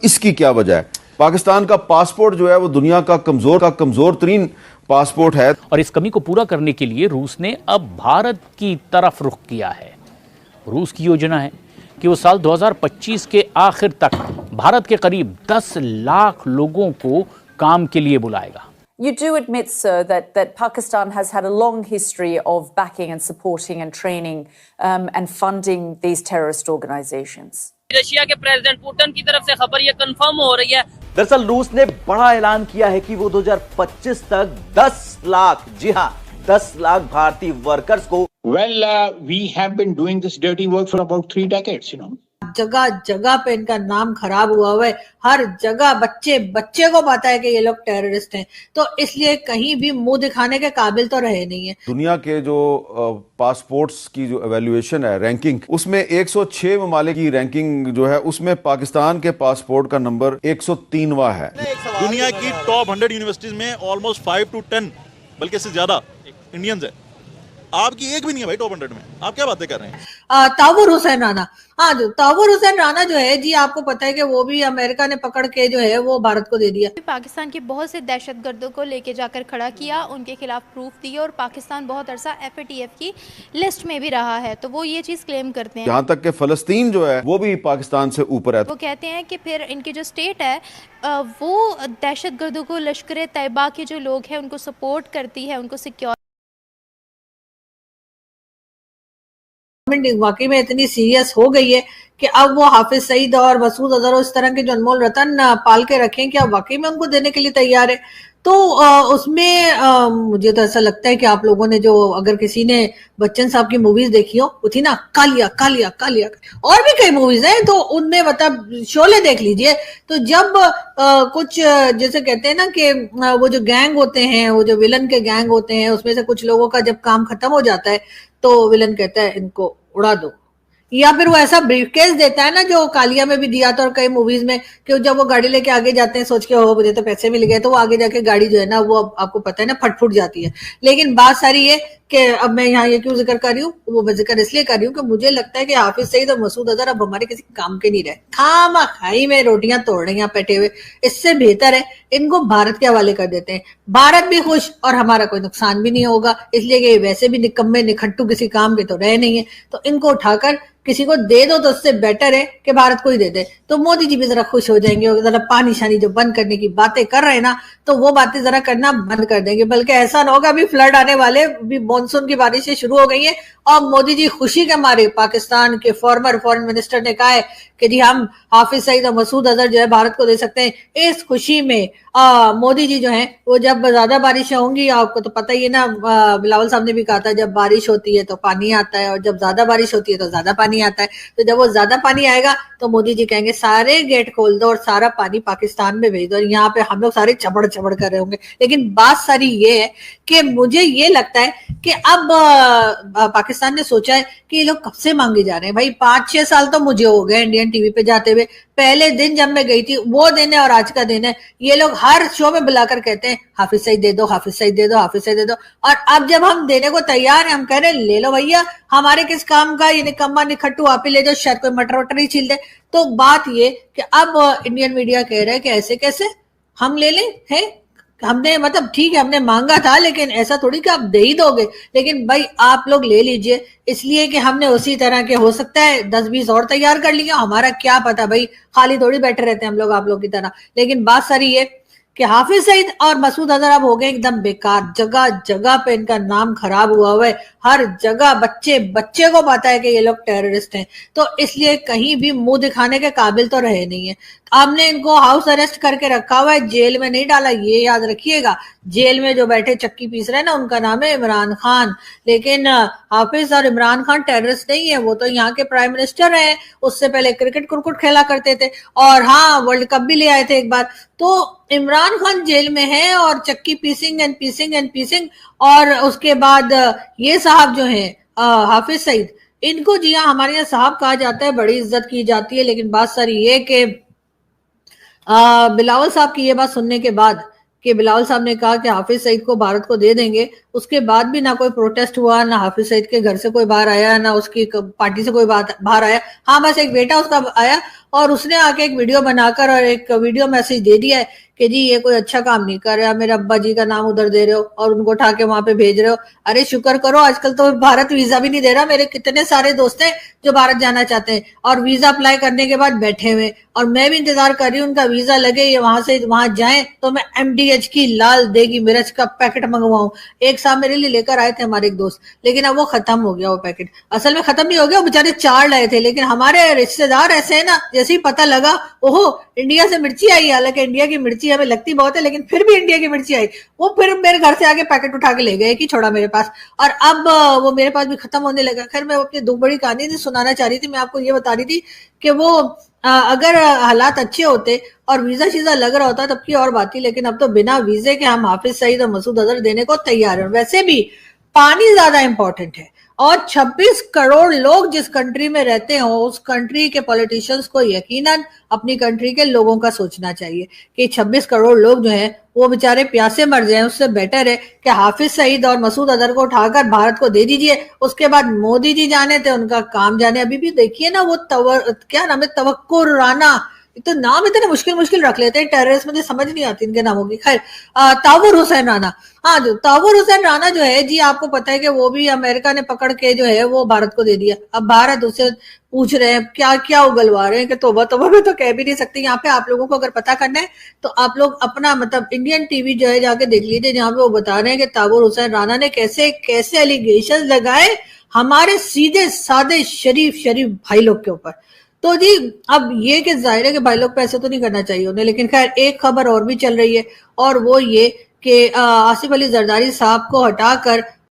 اس کی کیا وجہ ہے؟ پاکستان کا پاسپورٹ جو ہے وہ دنیا کا کمزور ترین پاسپورٹ ہے، اور اس کمی کو پورا کرنے کے لیے روس نے اب بھارت کی طرف رخ کیا ہے۔ روس کی یوجنا ہے کہ وہ سال 2025 کے آخر تک بھارت کے قریب 10 لاکھ لوگوں کو کام کے لیے بلائے گا۔ You do admit, sir, that Pakistan has had a long history of backing and supporting and training and funding these terrorist organizations. Russia کے پریزیڈنٹ پوٹن کی طرف سے خبر یہ کنفرم ہو رہی ہے۔ دراصل روس نے بڑا اعلان کیا ہے کہ وہ 2025 تک 10 لاکھ، جی ہاں 10 لاکھ بھارتی ورکرز کو Well, we have been doing this dirty work for about 3 decades, جگہ جگہ پہ ان کا نام خراب ہوا ہے، ہر جگہ بچے کو پتا ہے کہ یہ لوگ ٹیررسٹ ہیں، تو اس لیے کہیں بھی منہ دکھانے کے قابل تو رہے نہیں ہیں۔ دنیا کے جو پاسپورٹس کی جو ایویلویشن ہے، رینکنگ، اس میں 106 ممالک کی رینکنگ جو ہے، اس میں پاکستان کے پاسپورٹ کا نمبر 103واں ہے۔ دنیا کی ٹاپ 100 یونیورسٹیز میں آلموسٹ 5 to 10 بلکہ اس سے زیادہ انڈینز ہیں۔ آپ کی ایک بھی نہیں ہے بھائی ٹاپ 100 میں، آپ کیا باتیں کر رہے ہیں؟ طاہر حسین رانا، طاہر حسین رانا جو ہے جی، آپ کو پتا ہے کہ وہ بھی امریکہ نے پکڑ کے جو ہے وہ بھارت کو دے دیا۔ پاکستان کے بہت سے دہشت گردوں کو لے کے جا کر کھڑا کیا، ان کے خلاف پروف دیے، اور پاکستان بہت عرصہ FATF کی لسٹ میں بھی رہا ہے، تو وہ یہ چیز کلیم کرتے ہیں۔ یہاں تک کہ فلسطین جو ہے وہ بھی پاکستان سے اوپر ہے۔ وہ کہتے ہیں کہ پھر ان کی جو اسٹیٹ ہے وہ دہشت گردوں کو، لشکر طیبہ کے جو لوگ ہیں ان کو سپورٹ کرتی ہے، ان کو سیکیور۔ واقعی میں اتنی سیریس ہو گئی ہے کہ اب وہ حافظ سعید اور مسعود اظہر اور اس طرح کے جو انمول رتن پال کے رکھیں، کیا واقعی میں ان کو دینے کے لیے تیار ہے؟ تو اس میں مجھے تو ایسا لگتا ہے کہ آپ لوگوں نے جو، اگر کسی نے بچن صاحب کی موویز دیکھی ہو، وہ تھی نا کالیا، اور بھی کئی موویز ہیں، تو ان میں مطلب شعلے دیکھ لیجئے، تو جب کچھ جیسے کہتے ہیں نا کہ وہ جو گینگ ہوتے ہیں، وہ جو ولن کے گینگ ہوتے ہیں، اس میں سے کچھ لوگوں کا جب کام ختم ہو جاتا ہے تو ولن کہتا ہے ان کو اڑا دو، یا پھر وہ ایسا بریف کیس دیتا ہے نا، جو کالیا میں بھی دیا تھا اور کئی موویز میں، کہ جب وہ گاڑی لے کے آگے جاتے ہیں سوچ کے ہو مجھے تو پیسے مل گئے، تو وہ آگے جا کے گاڑی جو ہے نا وہ آپ کو پتہ ہے نا پھٹ جاتی ہے۔ لیکن بات ساری یہ کہ اب میں یہاں یہ کیوں ذکر کر رہی ہوں، وہ میں ذکر اس لیے کر رہی ہوں کہ مجھے لگتا ہے کہ حافظ سعید اور مسعود اظہر اب ہمارے کسی کام کے نہیں رہے، خامہ خائی میں روٹیاں توڑ رہے ہیں بیٹھے ہوئے۔ اس سے بہتر ہے ان کو بھارت کے حوالے کر دیتے ہیں، بھارت بھی خوش اور ہمارا کوئی نقصان بھی نہیں ہوگا، اس لیے کہ ویسے بھی نکمے نکھٹو کسی کام کے تو رہے نہیں ہیں، تو ان کو اٹھا کر کسی کو دے دو تو اس سے بیٹر ہے کہ بھارت کو ہی دے دے، تو مودی جی بھی ذرا خوش ہو جائیں گے، اور ذرا پانی شانی جو بند کرنے کی باتیں کر رہے ہیں نا، تو وہ باتیں ذرا کرنا بند کر دیں گے، بلکہ ایسا نہ ہوگا ابھی فلڈ آنے والے، بھی مانسون کی بارشیں شروع ہو گئی ہیں، اور مودی جی خوشی کے مارے، پاکستان کے فارمر فورن منسٹر نے کہا ہے کہ جی ہم حافظ سعید اور مسعود اظہر جو ہے بھارت کو دے سکتے ہیں۔ اس خوشی میں مودی جی جو ہیں وہ جب زیادہ بارشیں ہوں گی، آپ کو تو پتہ ہی ہے نا، بلاول صاحب نے بھی کہا تھا جب بارش ہوتی ہے تو پانی آتا ہے، اور جب زیادہ بارش ہوتی ہے تو زیادہ پانی آتا ہے، تو جب وہ زیادہ پانی آئے گا تو مودی جی کہیں گے سارے گیٹ کھول دو اور سارا پانی پاکستان میں بھیج دو، اور یہاں پہ ہم لوگ سارے چبڑ کر رہے ہوں گے۔ لیکن بات ساری یہ ہے کہ مجھے یہ لگتا ہے کہ اب پاکستان نے سوچا ہے کہ یہ لوگ کب سے مانگے جا رہے ہیں بھائی، 5-6 سال تو مجھے ہو گئے انڈین ٹی وی پہ جاتے ہوئے، پہلے دن جب میں گئی تھی وہ دن ہے اور آج کا دن ہے، یہ لوگ ہر شو میں بلا کر کہتے ہیں حافظ سعید دے دو، حافظ سعید دے دو، حافظ سعید دے دو، اور اب جب ہم دینے کو تیار ہیں، ہم کہہ رہے ہیں لے لو بھیا، ہمارے کس کام کا، یہ نکما نکھٹو آپ ہی لے جاؤ، شاید کوئی مٹر وٹر ہی چھیل دے۔ تو بات یہ کہ اب انڈین میڈیا کہہ رہا ہے کہ ایسے کیسے ہم لے لیں، ہے ہم نے مطلب ٹھیک ہے ہم نے مانگا تھا، لیکن ایسا تھوڑی کہ آپ دے ہی دو گے، لیکن بھائی آپ لوگ لے لیجئے، اس لیے کہ ہم نے اسی طرح کے ہو سکتا ہے 10-20 اور تیار کر لیا، ہمارا کیا پتا بھائی، خالی تھوڑی بیٹھے رہتے ہیں ہم لوگ آپ لوگ کی طرح۔ لیکن بات ساری یہ کہ حافظ سعید اور مسعود اظہر اب ہو گئے ایک دم بیکار، جگہ جگہ پہ ان کا نام خراب ہوا ہے، ہر جگہ بچے کو پتا ہے کہ یہ لوگ ٹیررسٹ ہیں، تو اس لیے کہیں بھی منہ دکھانے کے قابل تو رہے نہیں ہیں۔ ہم نے ان کو ہاؤس اریسٹ کر کے رکھا ہوا ہے، جیل میں نہیں ڈالا، یہ یاد رکھیے گا۔ جیل میں جو بیٹھے چکی پیس رہے ہیں نا، ان کا نام ہے عمران خان، لیکن حافظ اور عمران خان ٹیررسٹ نہیں ہے، وہ تو یہاں کے پرائم منسٹر ہیں، اس سے پہلے کرکٹ کھیلا کرتے تھے، اور ہاں ورلڈ کپ بھی لے آئے تھے ایک بار۔ تو عمران خان جیل میں ہے اور چکی پیسنگ، اور اس کے بعد یہ صاحب جو ہیں حافظ سعید، ان کو جی ہاں ہمارے یہاں صاحب کہا جاتا ہے، بڑی عزت کی جاتی ہے، لیکن بات ساری یہ کہ بلاول صاحب کی یہ بات سننے کے بعد کہ بلاول صاحب نے کہا کہ حافظ سعید کو بھارت کو دے دیں گے، اس کے بعد بھی نہ کوئی پروٹیسٹ ہوا، نہ حافظ سعید کے گھر سے کوئی باہر آیا، نہ اس کی پارٹی سے کوئی باہر آیا، ہاں بس ایک بیٹا اس کا آیا، اور اس نے آ کے ایک ویڈیو بنا کر اور ایک ویڈیو میسج دے دیا ہے کہ جی یہ کوئی اچھا کام نہیں کر رہا, میرے ابا جی کا نام ادھر دے رہے ہو اور ان کو اٹھا کے وہاں پہ بھیج رہے ہو. ارے شکر کرو, آج کل تو بھارت ویزا بھی نہیں دے رہا. میرے کتنے سارے دوست ہیں جو بھارت جانا چاہتے ہیں اور ویزا اپلائی کرنے کے بعد بیٹھے ہوئے, اور میں بھی انتظار کر رہی ہوں ان کا ویزا لگے, یہ وہاں سے وہاں جائیں تو میں MDH کی لال دیگی مرچ کا پیکٹ منگواؤں. ایک صاحب میرے لیے لے کر آئے تھے ہمارے ایک دوست, لیکن اب وہ ختم ہو گیا. وہ پیکٹ اصل میں ختم نہیں ہو گیا, وہ بےچارے 4 لائے تھے, لیکن ہمارے رشتے دار ایسے ہیں نا, جیسے ہی پتہ لگا اوہو انڈیا سے مرچی آئی, حالانکہ انڈیا کی مرچی ہمیں لگتی بہت ہے لیکن پھر بھی انڈیا کی مرچی آئی, وہ پھر میرے گھر سے آگے پیکٹ اٹھا کے لے گئے کہ چھوڑا میرے پاس, اور اب وہ میرے پاس بھی ختم ہونے لگا. خیر میں اپنی دکھ بڑی کہانی نہیں سنانا چاہ رہی تھی, میں آپ کو یہ بتا رہی تھی کہ وہ اگر حالات اچھے ہوتے اور ویزا شیزا لگ رہا ہوتا تب کی اور بات تھی, لیکن اب تو بنا ویزے کے ہم حافظ سعید اور مسعود اظہر دینے کو تیار ہیں. ویسے بھی پانی زیادہ امپورٹنٹ ہے, اور 26 کروڑ لوگ جس کنٹری میں رہتے ہوں اس کنٹری کے پولیٹیشنز کو یقیناً اپنی کنٹری کے لوگوں کا سوچنا چاہیے کہ 26 کروڑ لوگ جو ہیں وہ بیچارے پیاسے مر جائیں. اس سے بیٹر ہے کہ حافظ سعید اور مسعود اظہر کو اٹھا کر بھارت کو دے دیجئے, اس کے بعد مودی جی جانے تھے, ان کا کام جانے. ابھی بھی دیکھیے نا وہ کیا نام ہے, توکل رانا, تو نام اتنے مشکل رکھ لیتے ہیں ٹیررسٹ, مجھے سمجھ نہیں آتی ان کے ناموں کی. خیر طاہور حسین رانا, ہاں جو طاہور حسین رانا جو ہے جی آپ کو پتا ہے کہ وہ بھی امریکہ نے پکڑ کے جو ہے وہ بھارت کو دے دیا. اب بھارت اسے پوچھ رہے ہیں کیا کیا اگلوا رہے ہیں کہ توبہ توبہ میں تو کہہ بھی نہیں سکتے. یہاں پہ آپ لوگوں کو اگر پتا کرنا ہے تو آپ لوگ اپنا مطلب انڈین ٹی وی جو ہے جا کے دیکھ لیجیے, جہاں پہ وہ بتا رہے ہیں کہ طاہور حسین رانا نے کیسے کیسے ایلیگیشن لگائے ہمارے سیدھے سادے شریف بھائی لوگ کے اوپر. تو جی اب یہ کہ ظاہر ہے کہ بھائی لوگ پیسے تو نہیں کرنا چاہیے انہیں, لیکن خیر ایک خبر اور بھی چل رہی ہے, اور وہ یہ کہ آصف علی زرداری صاحب کو ہٹا کر